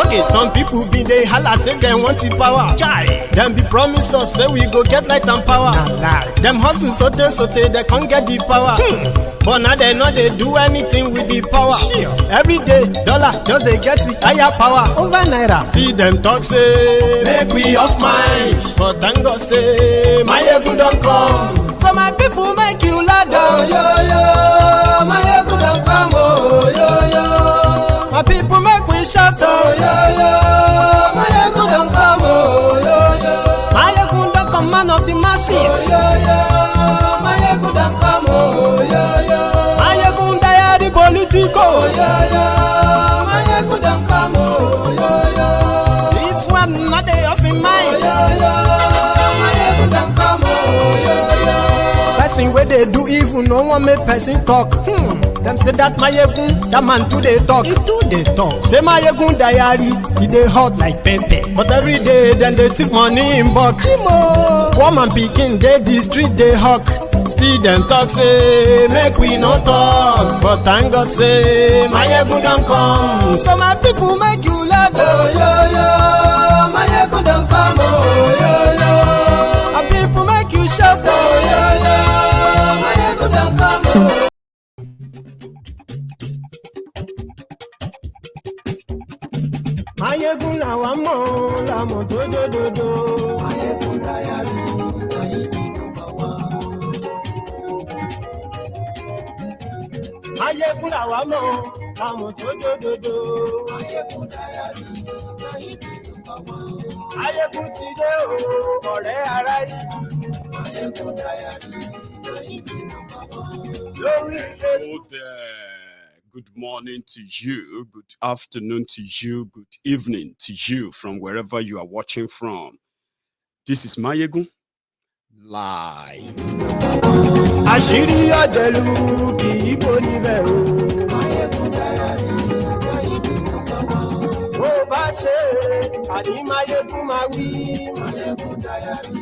Okay, some people be they holla say they want the power. Chai, them be promise us say we go get light and power. Them hustle sote they can't get the power. But now they know they do anything with the power. Every day, dollar just they get the higher power over naira. See them talk say make we off mind, but thank God say my ego don't come. So my people make you ladder. Oh, yo yo, my ego don't come. Oh yo yo, my people make we shout. Oh yo yo, my ego don't come. Oh yo yo, my ego don't come, man of the masses. Oh yo yo, my ego don't come. Oh yo yo, my ego diary politico. Oh yo yo, my ego don't come. Oh yo yo, this one not they off in mind. Oh yo yo, my ego don't come. Oh yo yo, person where they do evil, no one make person talk. Them say that Mayegun, that man too they talk. He too they talk. Say Mayegun diary, he they hot like pepper. But every day then they take money in bulk. Woman picking, they the street they hawk. Still them talk say make we no talk. But thank God say Mayegun don't come. So my people make you laugh. Oh yo yo, Mayegun don't come. Oh yo yo, my people make you shout. Oh yo yo, Mayegun don't come. Oh. Mayegun làwa mọ̀ làmọ̀ tó dòdòdò. Mayegun diary, Mayegun number one. Mayegun làwa mọ̀ làmọ̀ tó dòdòdò. Mayegun diary, Mayegun number one. Mayegun ti dé o, ọ̀rẹ́ ará ìlú. Mayegun diary, Mayegun number one. Lórí Facebook. Good morning to you, good afternoon to you, good evening to you from wherever you are watching from. This is Mayegun live. Àṣírí ọ̀jẹ̀lú kì í bò níbẹ̀ o. Mayegun diary, Mayegun number one. Bó bá ṣe àní Mayegun máa wí. Mayegun diary,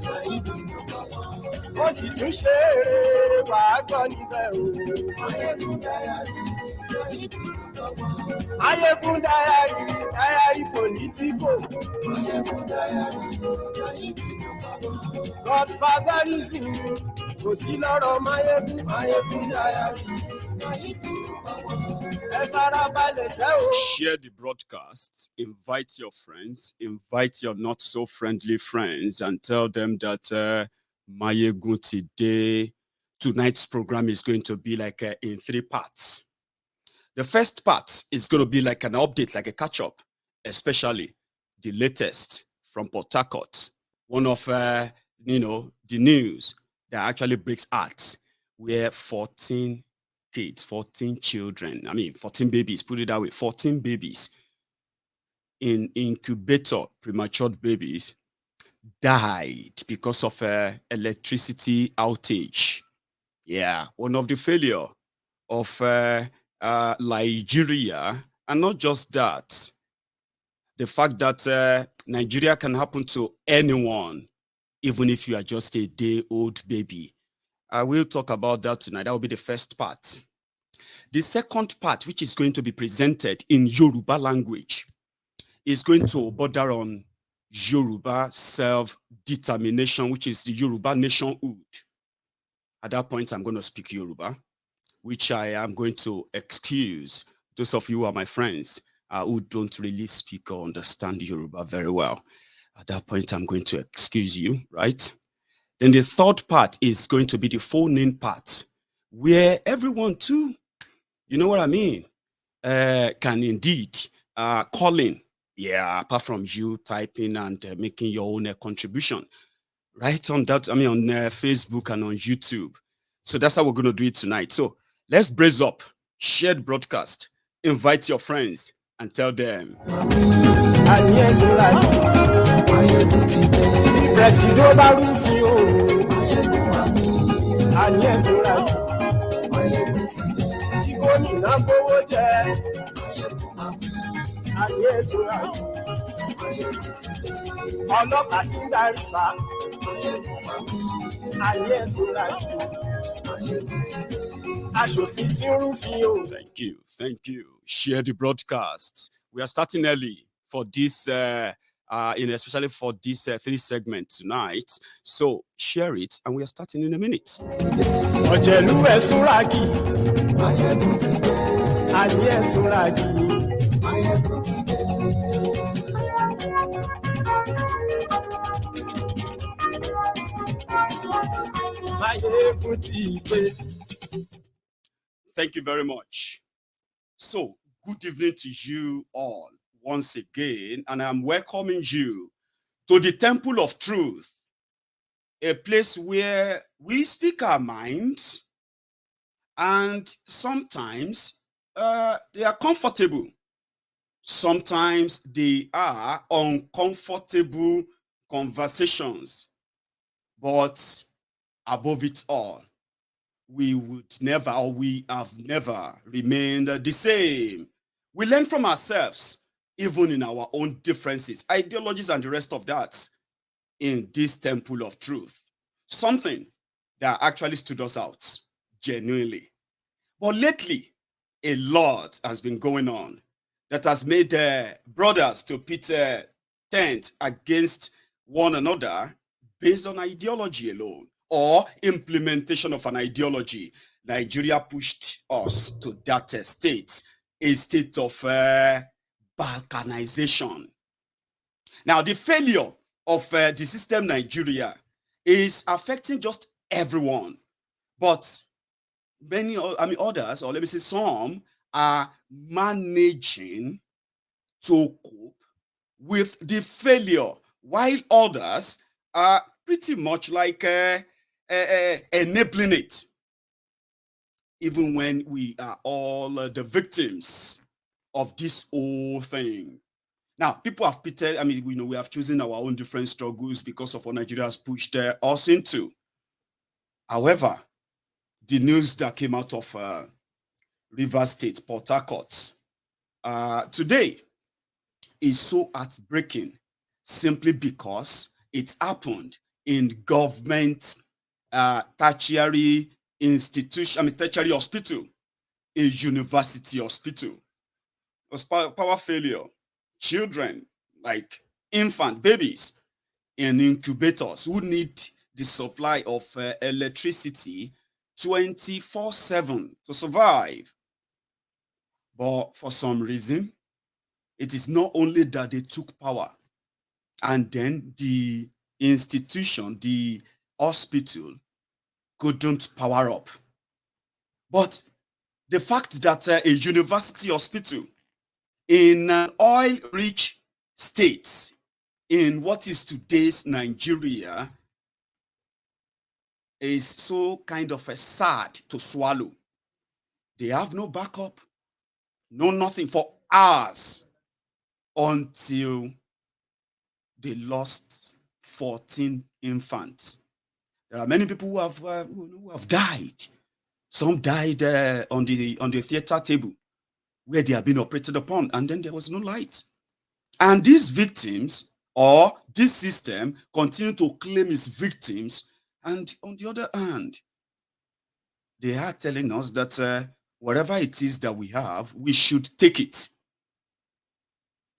Mayegun number one. Ó sì tún ṣe eré wàá gbọ́ níbẹ̀ o. Mayegun diary. Mayegun diary, diary politico. Mayegun diary, Godfatherism, kò sí lọ́rọ̀ Mayegun. Mayegun diary, ẹ farabalẹ̀ sẹ́ o. Share the broadcast, invite your friends, invite your not so friendly friends, and tell them that Mayegun today, tonight's program is going to be like in 3 parts. The first part is going to be like an update, like a catch-up, especially the latest from Port Harcourt. One of, the news that actually breaks hearts, where 14 kids, 14 children, 14 babies, put it that way, 14 babies in incubator, premature babies, died because of electricity outage. Yeah, one of the failure of Nigeria, and not just that, the fact that Nigeria can happen to anyone, even if you are just a day-old baby. I will talk about that tonight. That will be the first part. The second part, which is going to be presented in Yoruba language, is going to border on Yoruba self-determination, which is the Yoruba nationhood. At that point, I'm going to speak Yoruba, which I am going to excuse those of you who are my friends who don't really speak or understand Yoruba very well. At that point, I'm going to excuse you, right? Then the third part is going to be the phone-in part, where everyone too, you know what I mean, can indeed call in. Yeah, apart from you typing and making your own contribution. Right on that, on Facebook and on YouTube. So that's how we're going to do it tonight. So let's brace up, share the broadcast, invite your friends, and tell them. Thank you. Share the broadcast. We are starting early. for this, especially for this 3 segments tonight. So share it, and we are starting in a minute. ọ̀jẹ̀lú ẹ̀sùn ràgì ayé ẹ̀sùn ràgì. Thank you very much. So, good evening to you all once again, and I'm welcoming you to the Temple of Truth, a place where we speak our minds, and sometimes they are comfortable. Sometimes they are uncomfortable conversations. But above it all, we have never remained the same. We learn from ourselves, even in our own differences, ideologies, and the rest of that, in this Temple of Truth. Something that actually stood us out, genuinely. But lately, a lot has been going on that has made brothers to pit tent against one another based on ideology alone, or implementation of an ideology. Nigeria pushed us to that state, a state of balkanization. Now, the failure of the system Nigeria is affecting just everyone, but many, others, or let me say some, are managing to cope with the failure, while others are pretty much like enabling it, even when we are all the victims of this whole thing. Now, people have pitted, we have chosen our own different struggles because of what Nigeria has pushed us into. However, the news that came out of Rivers State, Port Harcourt, today is so heartbreaking, simply because it happened in government tertiary institution, tertiary hospital, a university hospital. It was power failure. Children, like infant babies in incubators, who need the supply of electricity 24/7 to survive. But for some reason, it is not only that they took power, and then the institution, the hospital, couldn't power up. But the fact that a university hospital in an oil-rich state, in what is today's Nigeria, is so kind of sad to swallow. They have no backup, no nothing for hours, until they lost 14 infants. There are many people who have died. Some died on the theater table where they have been operated upon, and then there was no light. And these victims, or this system, continue to claim its victims. And on the other hand, they are telling us that whatever it is that we have, we should take it,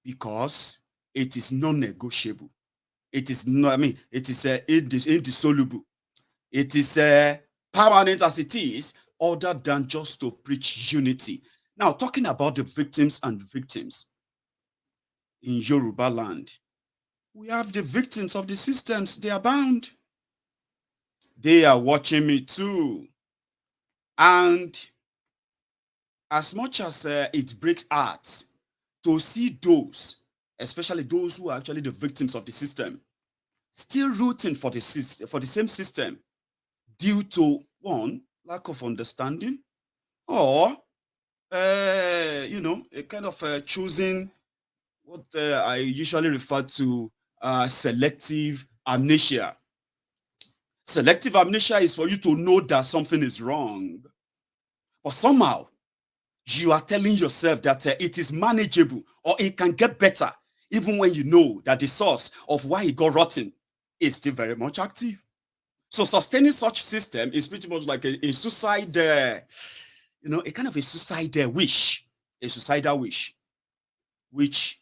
because it is non-negotiable. It is not, it is indissoluble. It is permanent as it is, other than just to preach unity. Now, talking about the victims and victims in Yoruba land, we have the victims of the systems. They are bound. They are watching me too. And as much as it breaks hearts to see those, especially those who are actually the victims of the system, still rooting for the same system, due to one, lack of understanding, or a kind of choosing what I usually refer to selective amnesia. Selective amnesia is for you to know that something is wrong, but somehow you are telling yourself that it is manageable, or it can get better, even when you know that the source of why it got rotten is still very much active. So sustaining such system is pretty much like a suicide, a kind of a suicide wish, a suicidal wish, which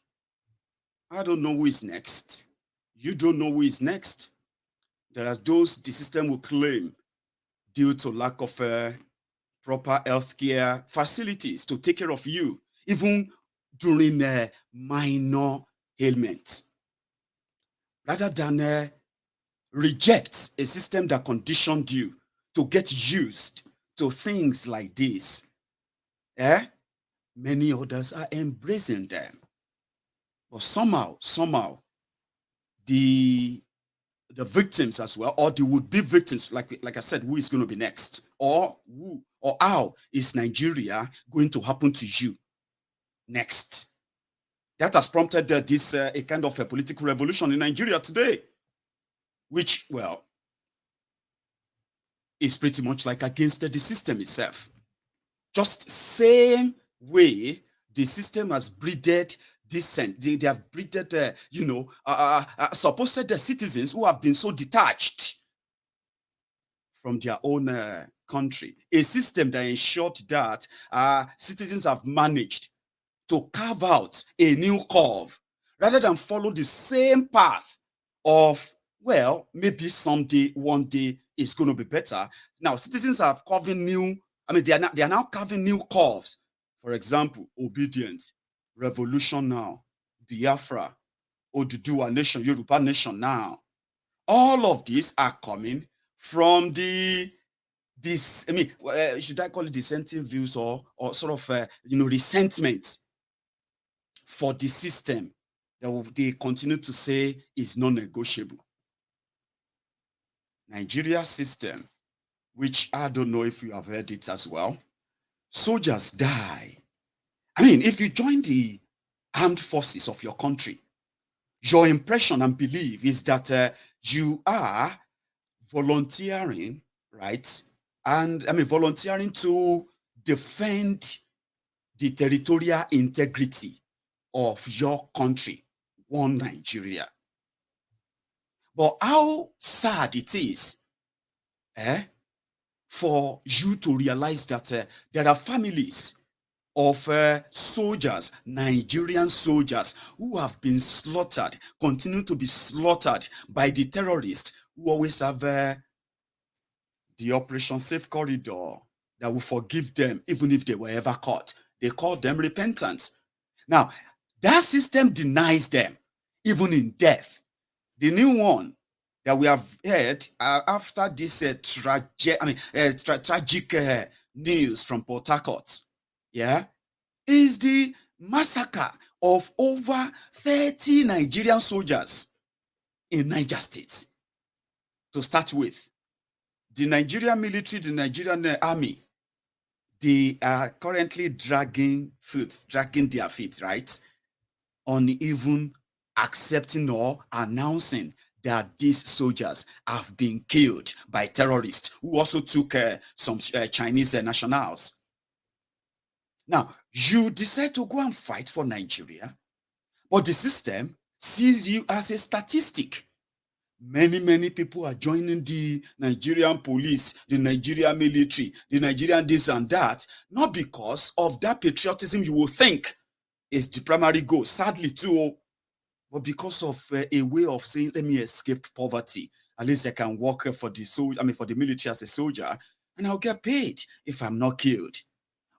I don't know who is next. You don't know who is next. There are those the system will claim due to lack of proper healthcare facilities to take care of you, even during minor ailments. Rather than reject a system that conditioned you to get used to things like this, many others are embracing them. But somehow, the victims as well, or the would-be victims, like I said, who is going to be next, or who or how is Nigeria going to happen to you next? That has prompted this a kind of a political revolution in Nigeria today, which, well, is pretty much like against the system itself. Just same way the system has breeded dissent. They have breeded, supposed citizens who have been so detached from their own country. A system that ensured that citizens have managed to carve out a new curve rather than follow the same path of, well, maybe someday, one day it's going to be better. Now, citizens are carving new, they are now carving new curves. For example, obedience, revolution now, Biafra, Oduduwa nation, Yoruba nation now. All of these are coming from should I call it dissenting views or sort of, resentment for the system that they continue to say is non-negotiable. Nigeria system, which I don't know if you have heard it as well. Soldiers die. If you join the armed forces of your country, your impression and belief is that you are volunteering, right? And volunteering to defend the territorial integrity of your country, one Nigeria. But how sad it is for you to realize that there are families of soldiers, Nigerian soldiers, who have been slaughtered, continue to be slaughtered by the terrorists who always have the Operation Safe Corridor that will forgive them even if they were ever caught. They call them repentance. Now, that system denies them even in death. The new one that we have heard after this tragic news from Port Harcourt, is the massacre of over 30 Nigerian soldiers in Niger State. To start with, the Nigerian military, the Nigerian army, they are currently dragging their feet, right, on even accepting or announcing that these soldiers have been killed by terrorists who also took some Chinese nationals. Now, you decide to go and fight for Nigeria, but the system sees you as a statistic. Many people are joining the Nigerian police, the Nigerian military, the Nigerian this and that, not because of that patriotism you will think is the primary goal, sadly too, but because of a way of saying, let me escape poverty. At least I can work for the military as a soldier, and I'll get paid if I'm not killed.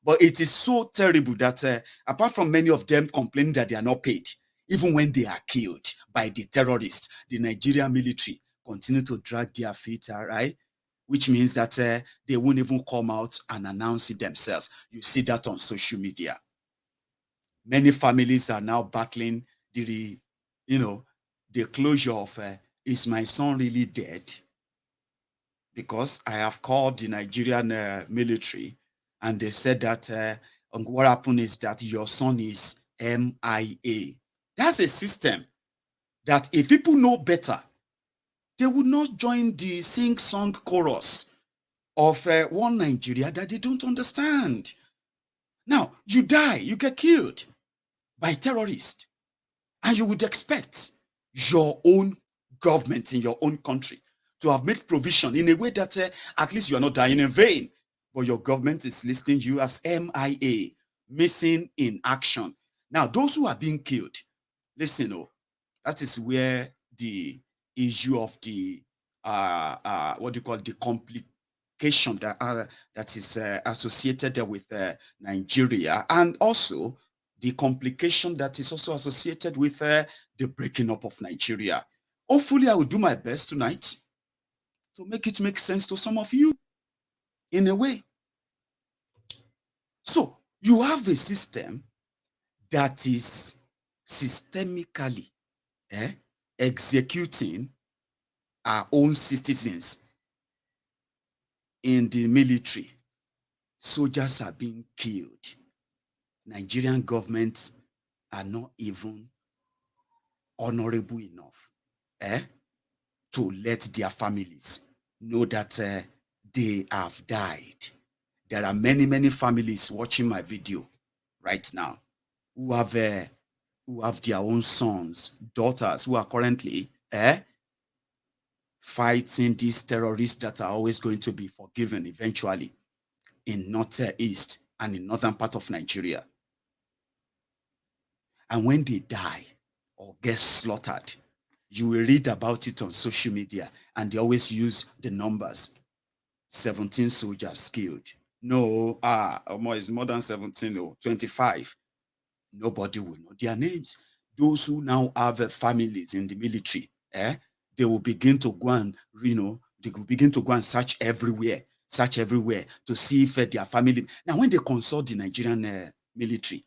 But it is so terrible that apart from many of them complaining that they are not paid, even when they are killed by the terrorists, the Nigerian military continue to drag their feet, right? Which means that they won't even come out and announce it themselves. You see that on social media. Many families are now battling the closure of, is my son really dead? Because I have called the Nigerian military and they said that what happened is that your son is MIA. That's a system that if people know better, they would not join the sing-song chorus of one Nigeria that they don't understand. Now, you die, you get killed by terrorists, and you would expect your own government in your own country to have made provision in a way that at least you are not dying in vain, but your government is listing you as MIA, missing in action. Now, those who are being killed, listen, That is where the issue of the what do you call it, the complication that is associated with Nigeria, and also the complication that is also associated with the breaking up of Nigeria. Hopefully, I will do my best tonight to make it make sense to some of you in a way. So you have a system that is systemically executing our own citizens in the military. Soldiers are being killed. Nigerian governments are not even honorable enough to let their families know that they have died. There are many, many families watching my video right now who have their own sons, daughters who are currently fighting these terrorists that are always going to be forgiven eventually in northeast and in northern part of Nigeria. And when they die or get slaughtered, you will read about it on social media, and they always use the numbers. 17 soldiers killed. No, it's more than 17, or 25. Nobody will know their names. Those who now have families in the military, they will begin to go and, they will begin to go and search everywhere to see if their family. Now, when they consult the Nigerian military,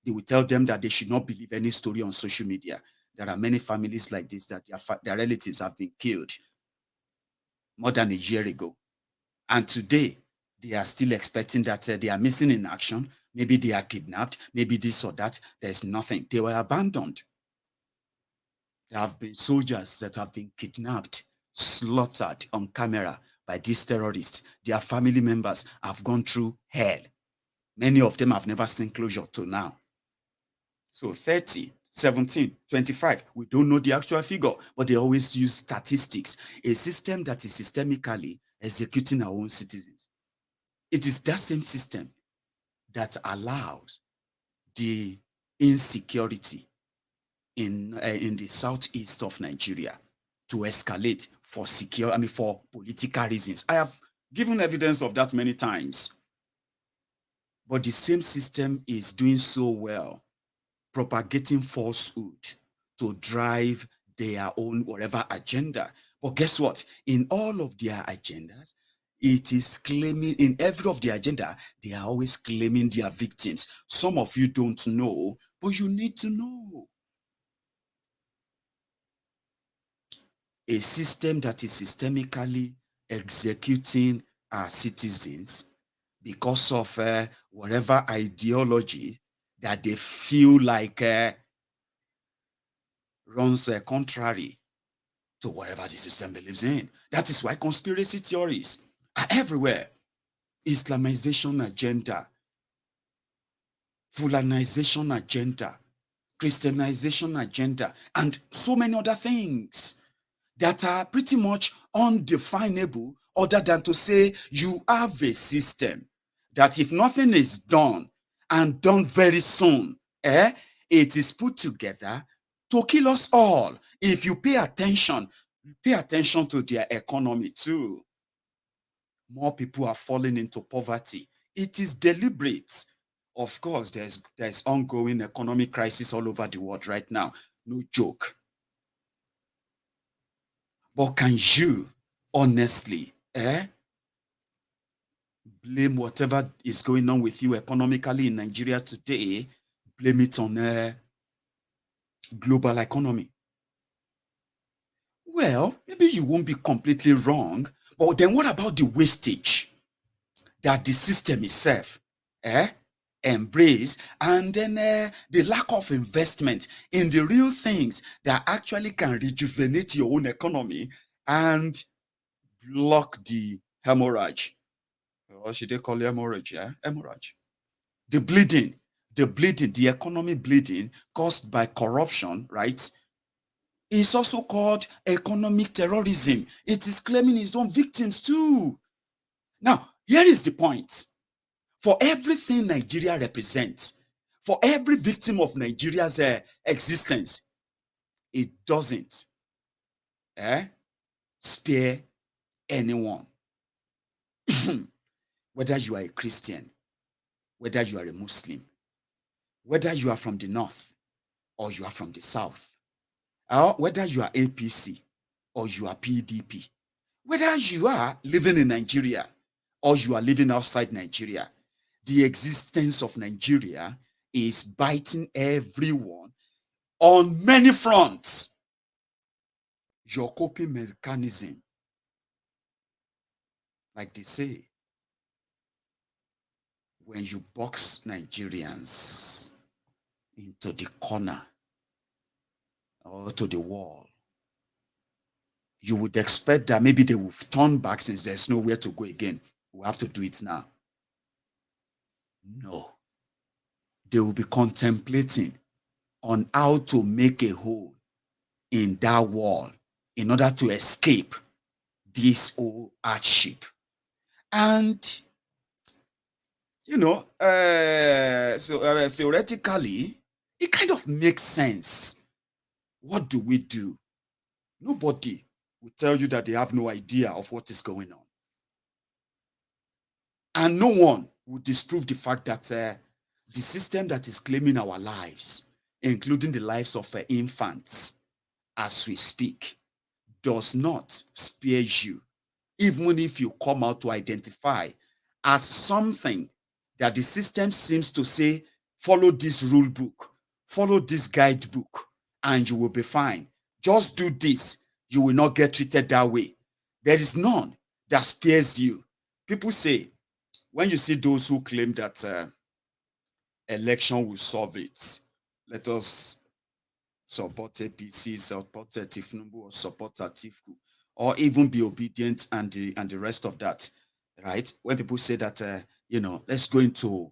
they will tell them that they should not believe any story on social media. There are many families like this that their relatives have been killed more than a year ago. And today, they are still expecting that they are missing in action. Maybe they are kidnapped, maybe this or that. There's nothing. They were abandoned. There have been soldiers that have been kidnapped, slaughtered on camera by these terrorists. Their family members have gone through hell. Many of them have never seen closure till now. So 30, 17, 25, we don't know the actual figure, but they always use statistics, a system that is systemically executing our own citizens. It is that same system that allows the insecurity in the southeast of Nigeria to escalate for for political reasons. I have given evidence of that many times. But the same system is doing so well, propagating falsehood to drive their own whatever agenda. But guess what? In all of their agendas, it is claiming, in every of the agenda, they are always claiming their victims. Some of you don't know, but you need to know. A system that is systemically executing our citizens because of whatever ideology that they feel like runs contrary to whatever the system believes in. That is why conspiracy theories are everywhere. Islamization agenda, Fulanization agenda, Christianization agenda, and so many other things that are pretty much undefinable, other than to say you have a system that if nothing is done, and done very soon, it is put together to kill us all. If you pay attention to their economy too. More people are falling into poverty. It is deliberate. Of course, there's ongoing economic crisis all over the world right now. No joke. But can you honestly blame whatever is going on with you economically in Nigeria today, blame it on global economy? Well, maybe you won't be completely wrong, but then what about the wastage that the system itself embrace, and then the lack of investment in the real things that actually can rejuvenate your own economy and block the hemorrhage? Or should they call it hemorrhage? Yeah, hemorrhage. The bleeding, the economy bleeding caused by corruption, right? Is also called economic terrorism. It is claiming its own victims too. Now, here is the point. For everything Nigeria represents, for every victim of Nigeria's existence, It doesn't spare anyone. Whether you are a Christian, whether you are a Muslim, whether you are from the north or you are from the south, or whether you are APC or you are PDP, whether you are living in Nigeria or you are living outside Nigeria, the existence of Nigeria is biting everyone on many fronts. Your coping mechanism, like they say, when you box Nigerians into the corner or to the wall, you would expect that maybe they will turn back since there's nowhere to go again. We have to do it now. No. They will be contemplating on how to make a hole in that wall in order to escape this old hardship. And, theoretically, it kind of makes sense. What do we do? Nobody will tell you that they have no idea of what is going on. And no one will disprove the fact that the system that is claiming our lives, including the lives of infants as we speak, does not spare you, even if you come out to identify as something that the system seems to say, follow this rule book, follow this guidebook, and you will be fine. Just do this. You will not get treated that way. There is none that spares you. People say, when you see those who claim that election will solve it, let us support APC, support Tifnubu, or support Atiku, or even be obedient and the rest of that, right? When people say that, let's go into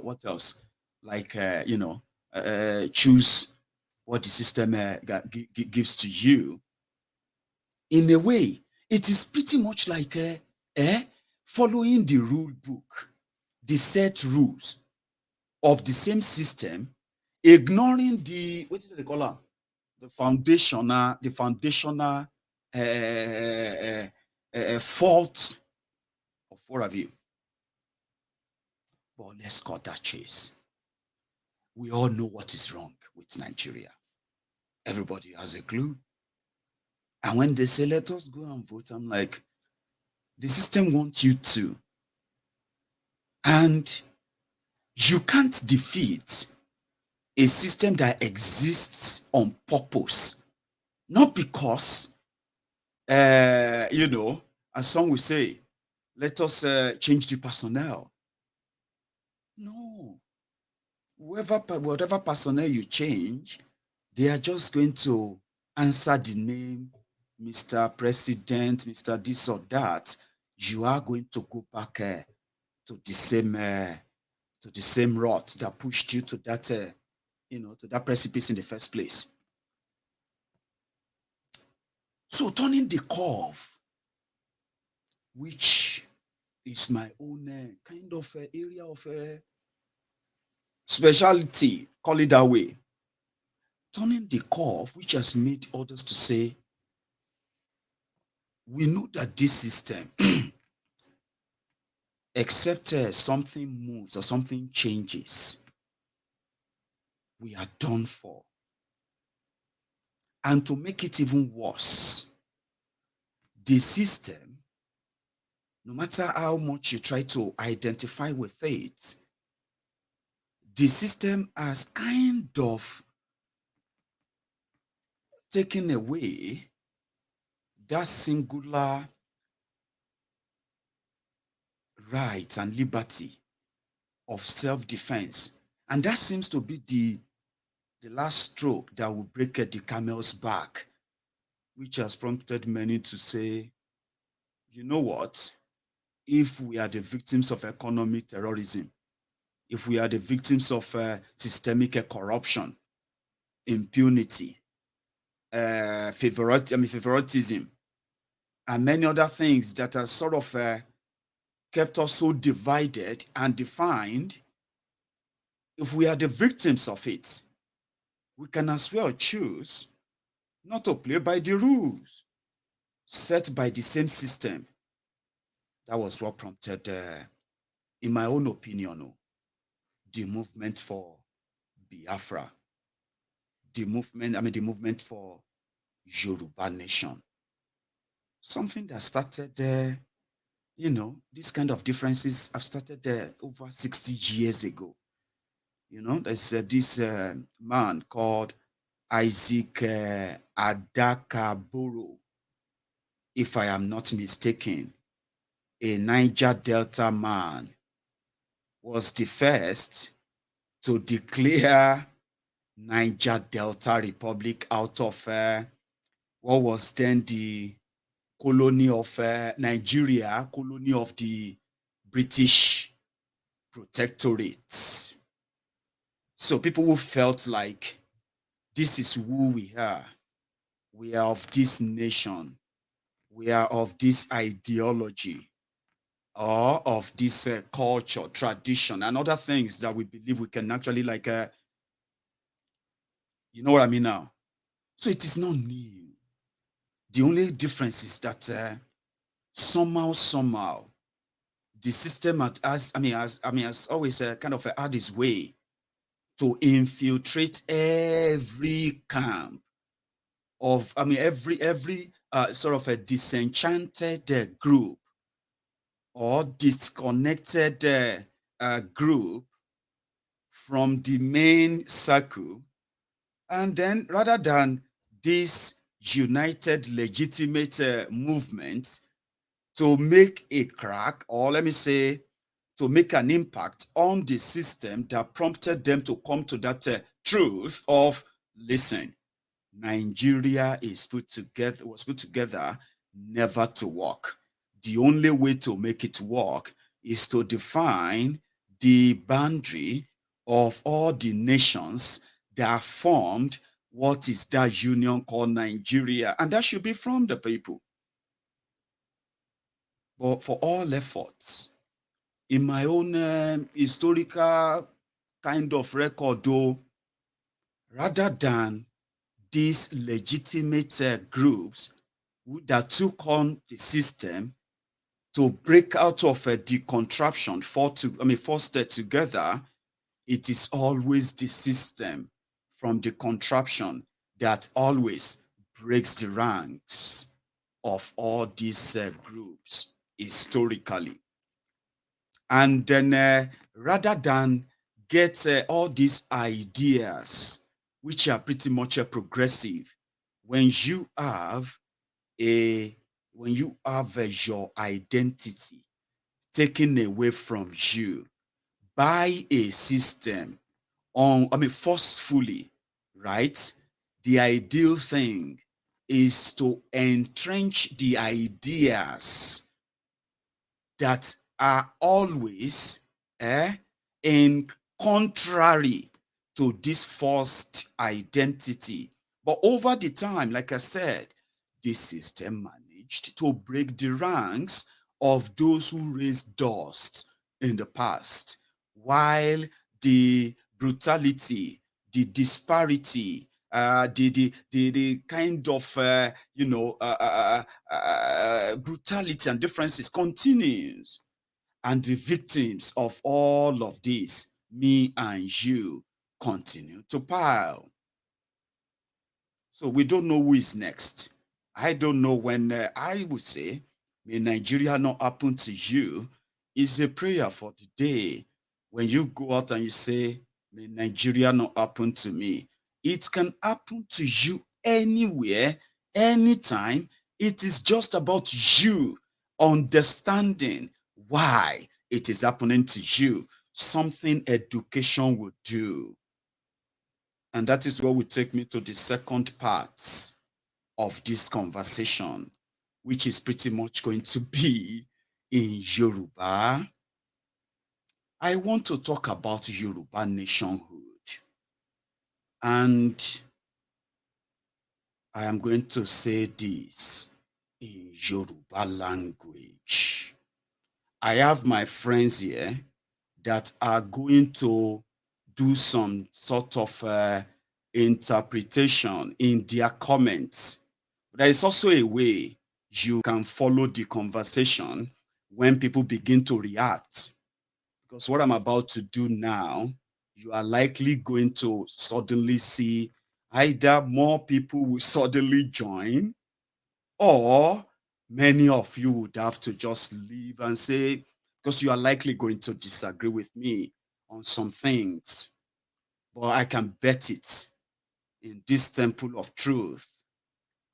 what else? Like, choose what the system gives to you. In a way, it is pretty much like following the rule book, the set rules of the same system, ignoring the, what is it they call it? The foundational fault of four of you. But let's cut that chase. We all know what is wrong with Nigeria. Everybody has a clue. And when they say, let us go and vote, I'm like, the system wants you to. And you can't defeat a system that exists on purpose. Not because, as some will say, let us change the personnel. No. Whatever personnel you change, they are just going to answer the name, Mr. President, Mr. this or that. You are going to go back to the same rot that pushed you to that, to that precipice in the first place. So turning the curve, which is my own kind of area of specialty, call it that way. Turning the curve, which has made others to say, we know that this system, except something moves or something changes, we are done for. And to make it even worse, the system, no matter how much you try to identify with it, the system has kind of taken away that singular right and liberty of self-defense. And that seems to be the last stroke that will break the camel's back, which has prompted many to say, you know what? If we are the victims of economic terrorism, if we are the victims of systemic corruption, impunity, favoritism, and many other things that are sort of kept us so divided and defined, if we are the victims of it, we can as well choose not to play by the rules set by the same system. That was what prompted, in my own opinion, the movement for Biafra, the movement for Yoruba nation. Something that started, these kind of differences have started over 60 years ago. There's this man called Isaac Adakaboro, if I am not mistaken, a Niger Delta man, was the first to declare Niger Delta Republic out of what was then the colony of Nigeria, colony of the British protectorate. So people who felt like this is who we are of this nation, we are of this ideology, or of this culture, tradition, and other things that we believe we can actually you know what I mean now? So it is not new. The only difference is that somehow, the system has always kind of had its way to infiltrate every camp of, every sort of a disenchanted group or disconnected group from the main circle. And then rather than this united legitimate movement to make a crack, or let me say, to make an impact on the system that prompted them to come to that truth of, listen, Nigeria was put together never to work. The only way to make it work is to define the boundary of all the nations that formed what is that union called Nigeria, and that should be from the people. But for all efforts, in my own historical kind of record, though, rather than these legitimate groups that took on the system to break out of the contraption, forced together, it is always the system from the contraption that always breaks the ranks of all these groups historically. And then rather than get all these ideas, which are pretty much progressive, when you have your identity taken away from you by a system forcefully, right? The ideal thing is to entrench the ideas that are always in contrary to this forced identity. But over the time, like I said, the system managed to break the ranks of those who raised dust in the past, while the brutality, the disparity, the kind of brutality and differences continues, and the victims of all of this, me and you, continue to pile. So we don't know who is next. I don't know when. I would say, may Nigeria not happen to you, is a prayer for the day when you go out and you say, may Nigeria not happen to me. It can happen to you anywhere, anytime. It is just about you understanding why it is happening to you. Something education would do. And that is what will take me to the second part of this conversation, which is pretty much going to be in Yoruba. I want to talk about Yoruba nationhood. And I am going to say this in Yoruba language. I have my friends here that are going to do some sort of interpretation in their comments. There is also a way you can follow the conversation when people begin to react. Because what I'm about to do now, you are likely going to suddenly see either more people will suddenly join, or many of you would have to just leave and say, because you are likely going to disagree with me on some things. But I can bet it, in this temple of truth,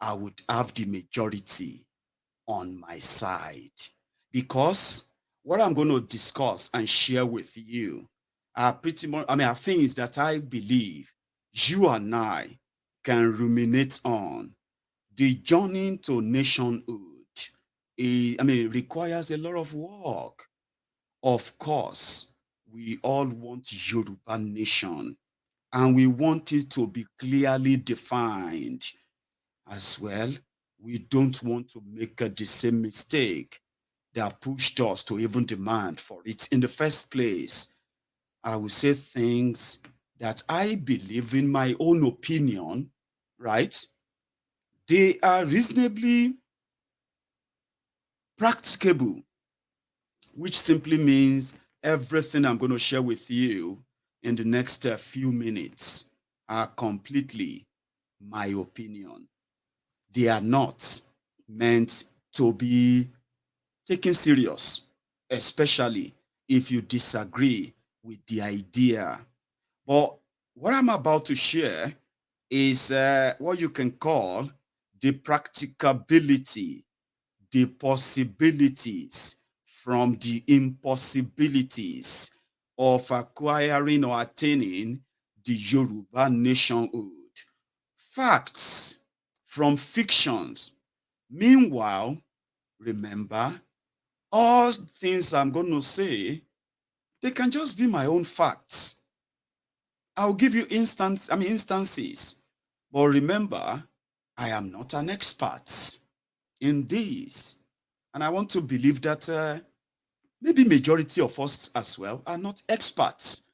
I would have the majority on my side. Because what I'm going to discuss and share with you are pretty much, are things that I believe you and I can ruminate on. The journey to nationhood, requires a lot of work. Of course, we all want Yoruba nation, and we want it to be clearly defined as well. We don't want to make the same mistake that pushed us to even demand for it in the first place. I will say things that I believe, in my own opinion, right? They are reasonably practicable, which simply means everything I'm going to share with you in the next few minutes are completely my opinion. They are not meant to be taken serious, especially if you disagree with the idea. But what I'm about to share is what you can call the practicability, the possibilities from the impossibilities of acquiring or attaining the Yoruba nationhood. Facts from fictions. Meanwhile, remember, all things I'm going to say, they can just be my own facts. I'll give you instances. But remember, I am not an expert in this. And I want to believe that maybe majority of us as well are not experts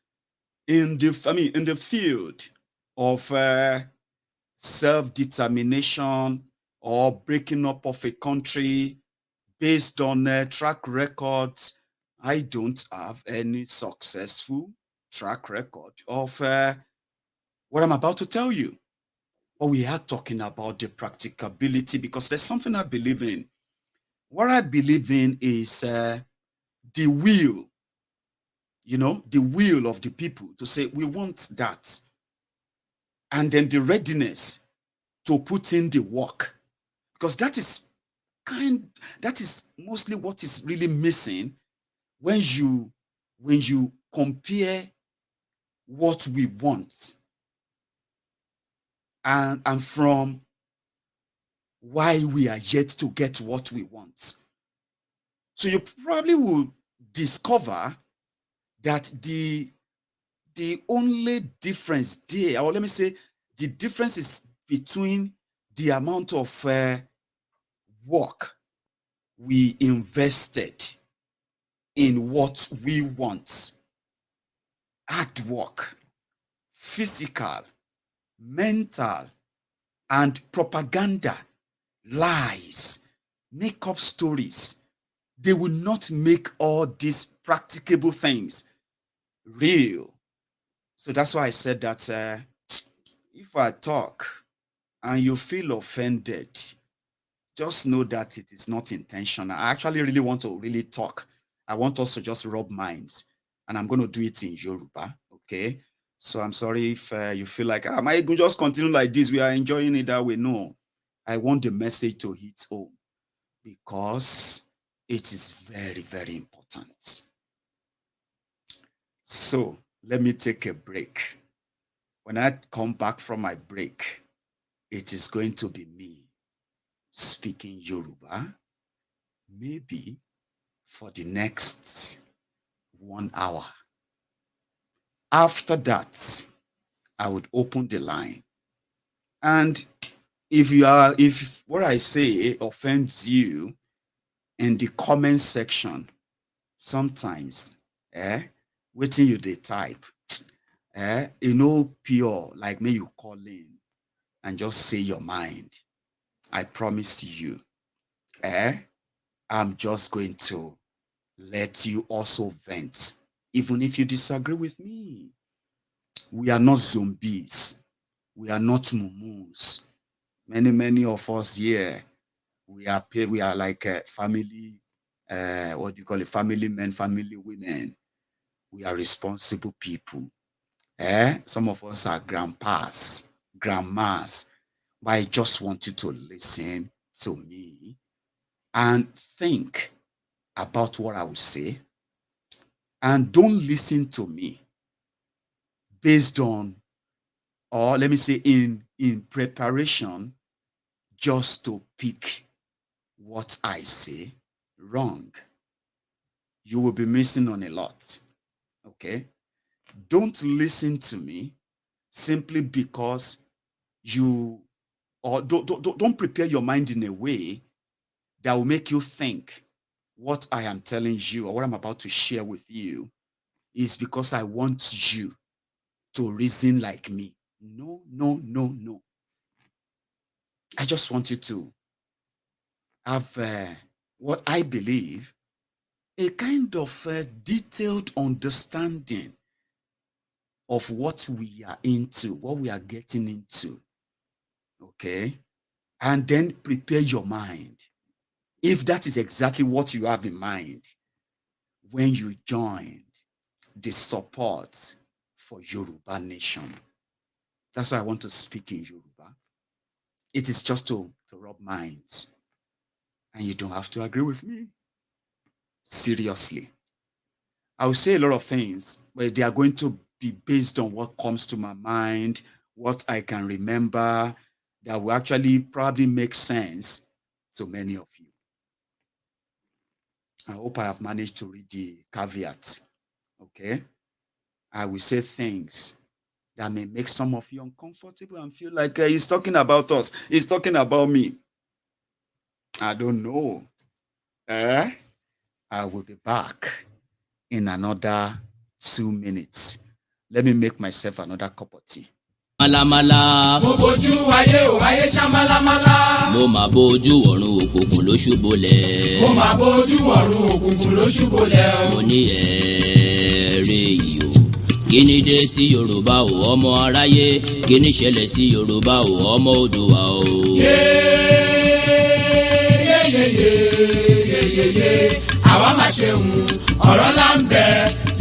in the field of self-determination or breaking up of a country based on track records. I don't have any successful track record of what I'm about to tell you. But we are talking about the practicability, because there's something I believe in. What I believe in is the will, the will of the people to say, we want that. And then the readiness to put in the work. Because that is mostly what is really missing when you compare what we want and from why we are yet to get what we want. So you probably will discover that the only difference there, or let me say, the difference is between the amount of work we invested in what we want. Hard work, physical, mental, and propaganda, lies, make up stories. They will not make all these practicable things real. So that's why I said that if I talk and you feel offended, just know that it is not intentional. I actually really want to really talk. I want us to just rub minds, and I'm going to do it in Yoruba, okay? So I'm sorry if you feel like, am I going to just continue like this? We are enjoying it that way. No, I want the message to hit home, because it is very, very important. So let me take a break. When I come back from my break, it is going to be me speaking Yoruba, maybe for the next 1 hour. After that, I would open the line. And if what I say offends you, in the comment section, sometimes, waiting you they type. pure, like me you call in and just say your mind. I promise to you, I'm just going to let you also vent, even if you disagree with me. We are not zombies. We are not mumus. Many of us here, we are like a family, what do you call it? Family men, family women. We are responsible people. Some of us are grandpas, grandmas. But I just want you to listen to me and think about what I will say. And don't listen to me based on, or let me say in preparation, just to pick what I say wrong. You will be missing on a lot. Okay? Don't listen to me simply because don't prepare your mind in a way that will make you think what I am telling you or what I'm about to share with you is because I want you to reason like me. No. I just want you to have what I believe a kind of detailed understanding of what we are into, what we are getting into. Okay? And then prepare your mind. If that is exactly what you have in mind when you joined the support for Yoruba Nation. That's why I want to speak in Yoruba. It is just to rub minds. And you don't have to agree with me. Seriously. I will say a lot of things, but they are going to be based on what comes to my mind, what I can remember, that will actually probably make sense to many of you. I hope I have managed to read the caveats. Okay? I will say things that may make some of you uncomfortable and feel like he's talking about us. He's talking about me. I don't know. I will be back in another 2 minutes. Let me make myself another cup of tea. Malamala. Mo bójú ayé o ayé ṣá malamala. Mo máa bójú ọ̀run òkùnkùn ló ṣubúlẹ̀. Mo máa bójú ọ̀run òkùnkùn ló ṣubúlẹ̀. Mo ní ẹ̀ẹ́rẹ́ yìí o. Kíni dé sí Yorùbá o ọmọ aráyé? Kíni ṣẹlẹ̀ sí Yorùbá o ọmọ Oòduà o? Yé. Àwa máa ṣe ọ̀rọ̀ là ń bẹ.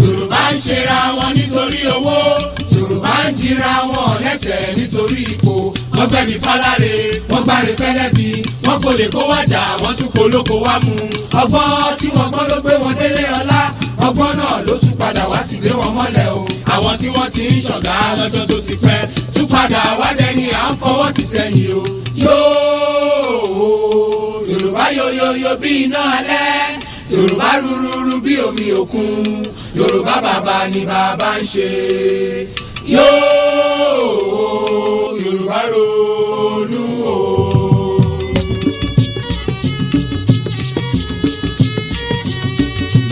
Yorùbá ń ṣera wọn nítorí owó. Yorùbá ń jìra wọn lẹ́sẹ̀ nítorí ipò. Wọ́n gbẹ̀mí fáláre, wọ́n gbáre pẹ́lẹ́bí. Wọ́n kò lè kó wájà, wọ́n tún kó lóko wá mú. Ọgbọ́n tí wọ́n gbọ́n ló gbé wọn délé ọlá. Ọgbọ́n náà ló tún padà wá sílé wọn mọ́lẹ̀ o. Àwọn tí wọ́n ti ń ṣọ̀gá lọ́jọ́ tó ti pẹ́. Tún padà wá dẹni à ń fọwọ́ ti sẹ́yìn o. Yorùbá yoyoyo bí iná alẹ́. Yorùbá rúrúrú bí omi òkun. Yorùbá bàbá ni bàbá ń ṣe. Yorùbá ronú o.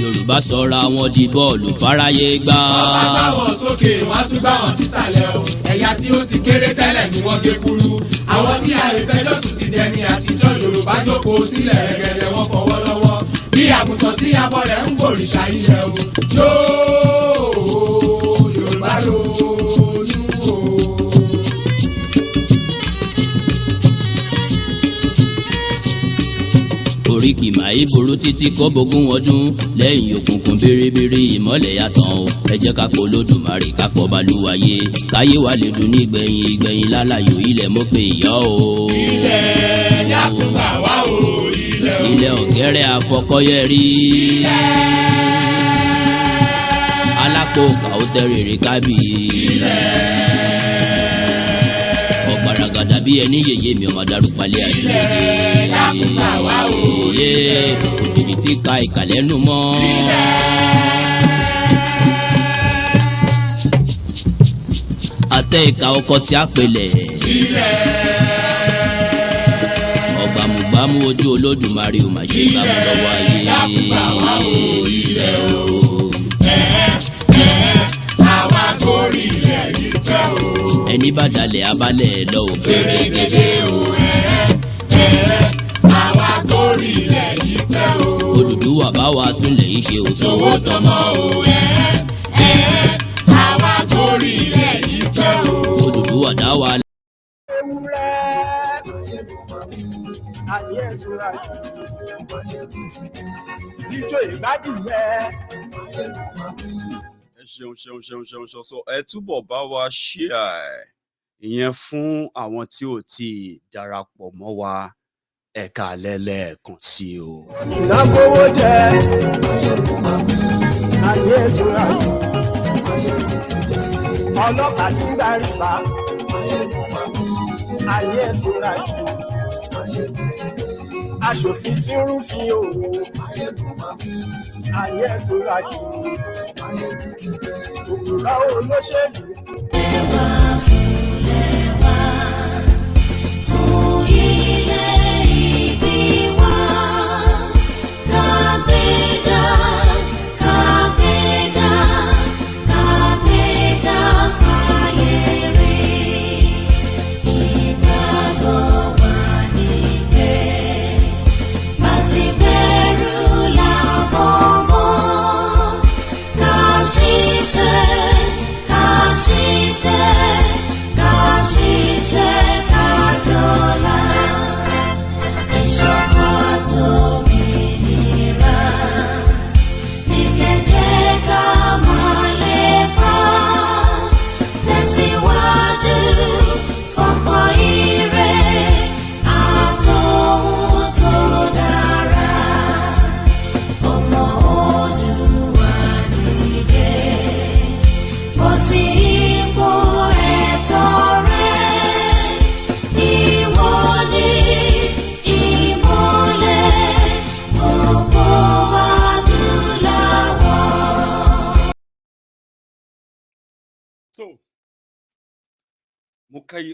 Yorùbá sọra wọn di bọ́ọ̀lù fáráyé gbá. Bàbá gbá wọn sókè wọ́n tún gbá wọn sísàlẹ̀ o. Ẹ̀yà tí ó ti kéré tẹ́lẹ̀ ni wọ́n gé kúrú. Àwọn tí àrífẹ́ lọ́sùn ti dẹni àtijọ́. Yorùbá jókòó sílẹ̀ rẹ̀gẹ̀dẹ̀ wọn fọwọ́ lọ́wọ́. Bí àgùntàn tí abọ́ rẹ̀ ń gbòrìṣà ilẹ̀ o. Yorùbá ronú o. Oríkì màí burú títí kó bógún ọdún lẹ́yìn òkùnkùn bèrèbèrè ìmọ́lẹ̀ yàtọ̀ o. Ẹ jẹ́ ká pọ̀ Olódùmarè ká pọ̀ Balùwàyé káyé wa lè dùn ní ìgbẹ̀yìn lálàyò ilẹ̀ mọ́ pé ìyá o. Ilẹ̀ dákun gbà wá o. Ilẹ̀ ọ̀gẹ́rẹ́ àfọkọ́yẹrí. Alápò kàó tẹ́rẹ̀rẹ̀ kábì. Ọ̀gbaragada bí ẹni yèyé mi ọmọ darúpalẹ̀ àdúgbò. Ilẹ̀ dákun gbà wá o. Òjìbì tí ka ìkàlẹ́ nù mọ́. Àtẹ ìka ọkọ tí a pèlè. Ọ̀gbàmùgbàmù ojú Olódùmarè ò mà ṣe gbàmù lọ́wọ́ ayé. Àwa gorí ilẹ̀ bá dalẹ̀ abalẹ̀ lọ o. Gbèrègèdè o àwa gorí ilẹ̀ yìí pẹ́ o. Odùduwà bá wa túnlẹ̀ yìí ṣe o. Tówó tọmọ o àwa gorí ilẹ̀ yìí pẹ́ o. Odùduwà dá wa. Ayé ẹ̀sùnra ìjọ ìgbádìyẹ. Ẹ ṣeun sọ ẹ túbọ̀ bá wa share ìyẹn fún àwọn tí ò tí ì darapọ̀ mọ́ wa ẹ̀ka lẹ́lẹ́ẹ̀kan sí o. Ìnákówó jẹ ayé ẹ̀sùnra ọlọ́pàá tí ń darí bá ayé ẹ̀sùnra aṣòfin tí ń rúfin òwò ayé ẹ̀sùnra òwúrọ̀ olóṣèlú.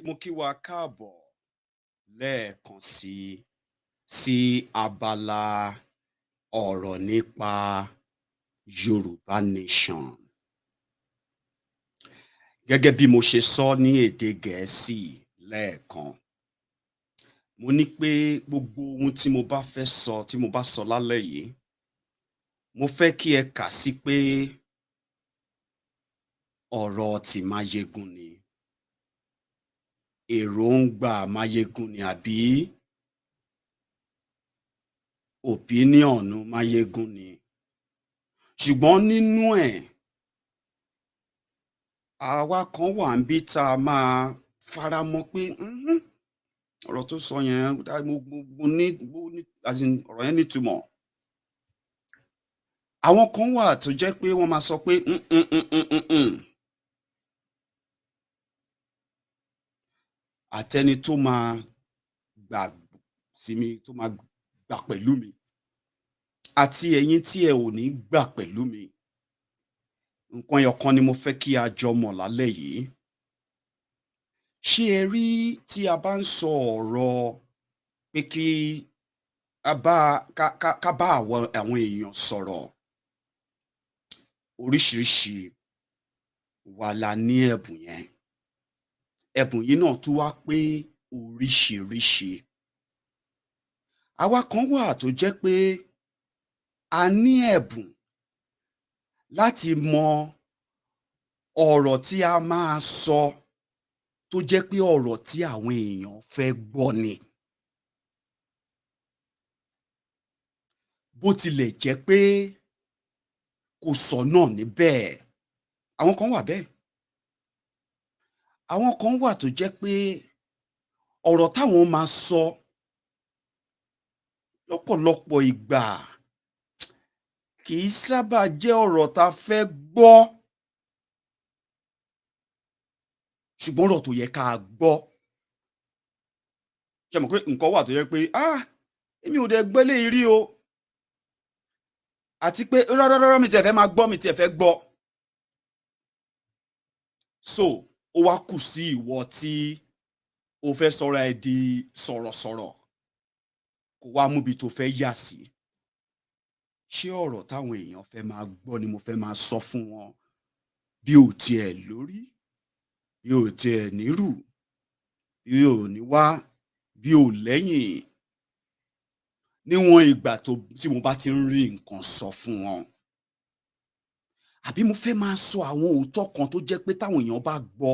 Mo kí wa káàbọ̀ lẹ́ẹ̀kan sí abala ọ̀rọ̀ nípa Yorùbá Nation. Gẹ́gẹ́ bí mo ṣe sọ ní èdè Gẹ̀ẹ́sì lẹ́ẹ̀kan, mo ní pé gbogbo ohun tí mo bá sọ lálẹ́ yìí, mo fẹ́ kí ẹ kà sí pé ọ̀rọ̀ tí Máyégún ni. Èròǹgbà Máyégún ni àbí opinion Máyégún ni. Ṣùgbọ́n nínú ẹ̀, àwa kan wà ń bí tá a máa fara mọ́ pé ọ̀rọ̀ tó sọ yẹn ọ̀rọ̀ yẹn nítumọ̀. Àwọn kan wà tó jẹ́ pé wọ́n máa sọ pé àtẹni tó máa gbà sí mi, tó máa gbà pẹ̀lú mi, àti ẹ̀yin tí ẹ ò ní gbà pẹ̀lú mi. Nǹkan ẹyọkan ni mo fẹ́ kí a jọ mọ̀ lálẹ́ yìí. Ṣé ẹ rí tí a bá ń sọ ọ̀rọ̀ pé kí ká bá àwọn èèyàn sọ̀rọ̀, oríṣiríṣi wa la ní ẹ̀bùn yẹn. Ẹ̀bùn yìí náà tún wá pé oríṣiríṣi. Àwa kan wà tó jẹ́ pé a ní ẹ̀bùn láti mọ ọ̀rọ̀ tí a máa sọ tó jẹ́ pé ọ̀rọ̀ tí àwọn èèyàn fẹ́ gbọ́ ni. Bó tilẹ̀ jẹ́ pé kò sọ́nà níbẹ̀. Àwọn kan wà bẹ́ẹ̀. Àwọn kan wà tó jẹ́ pé ọ̀rọ̀ táwọn máa sọ lọ́pọ̀lọpọ̀ ìgbà kì í sábà jẹ́ ọ̀rọ̀ tá a fẹ́ gbọ́, ṣùgbọ́n ọ̀rọ̀ tó yẹ ká gbọ́. Ṣé mọ̀ pé nǹkan wà tó yẹ pé èmi ò dẹ̀ gbọ́ eléyìí rí o, àti pé rárá mi tiẹ̀ fẹ́ máa gbọ́, mi tiẹ̀ fẹ́ gbọ́. So ó wá kù sí ìwọ tí o fẹ́ sọra ẹ di sọ̀rọ̀sọ̀rọ̀, kó wá múbi tó fẹ́ yà sí. Ṣé ọ̀rọ̀ táwọn èèyàn fẹ́ máa gbọ́ ni mo fẹ́ máa sọ fún wọn bí ò tiẹ̀ lórí? bí ò tiẹ̀ nírù, bí ò ní wá, bí ò lẹ́yìn. Níwọ̀n ìgbà tí mo bá ti ń rí nǹkan sọ fún wọn. Àbí mo fẹ́ máa sọ àwọn òótọ́ kan tó jẹ́ pé táwọn èèyàn bá gbọ́,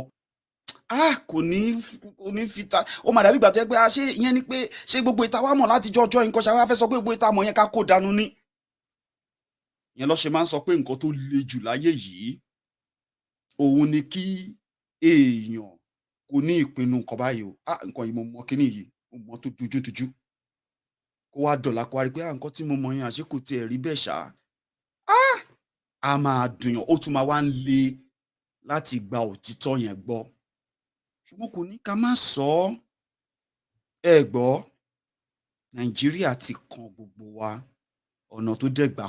kò ní fi ta. Ó máa dàbí ìgbà tó jẹ́ pé ṣé ìyẹn ni pé ṣé gbogbo ìta wa mọ̀ láti jọjọ́ nǹkan ṣe wá fẹ́ sọ pé gbogbo ìta mọ̀ yẹn ká kó dànù ni. Ìyẹn ló ṣe máa ń sọ pé nǹkan tó le jù láyé yìí òun ni kí èèyàn kò ní ìpinnu nǹkan báyìí o. Nǹkan yìí mo mọ kíní yìí, mo mọ tó tujú. Kó wá dọ̀la kó wá rí pé nǹkan tí mo mọ yẹn àṣé kò tiẹ̀ rí bẹ́ẹ̀ ṣá. A máa dùn yàn, ó tún máa wá ń le láti gba òtítọ́ yẹn gbọ́. Ṣùgbọ́n kò ní ká má sọ ọ́. Ẹ gbọ́, Nàìjíríà ti kan gbogbo wa, ọ̀nà tó dẹ̀ gbà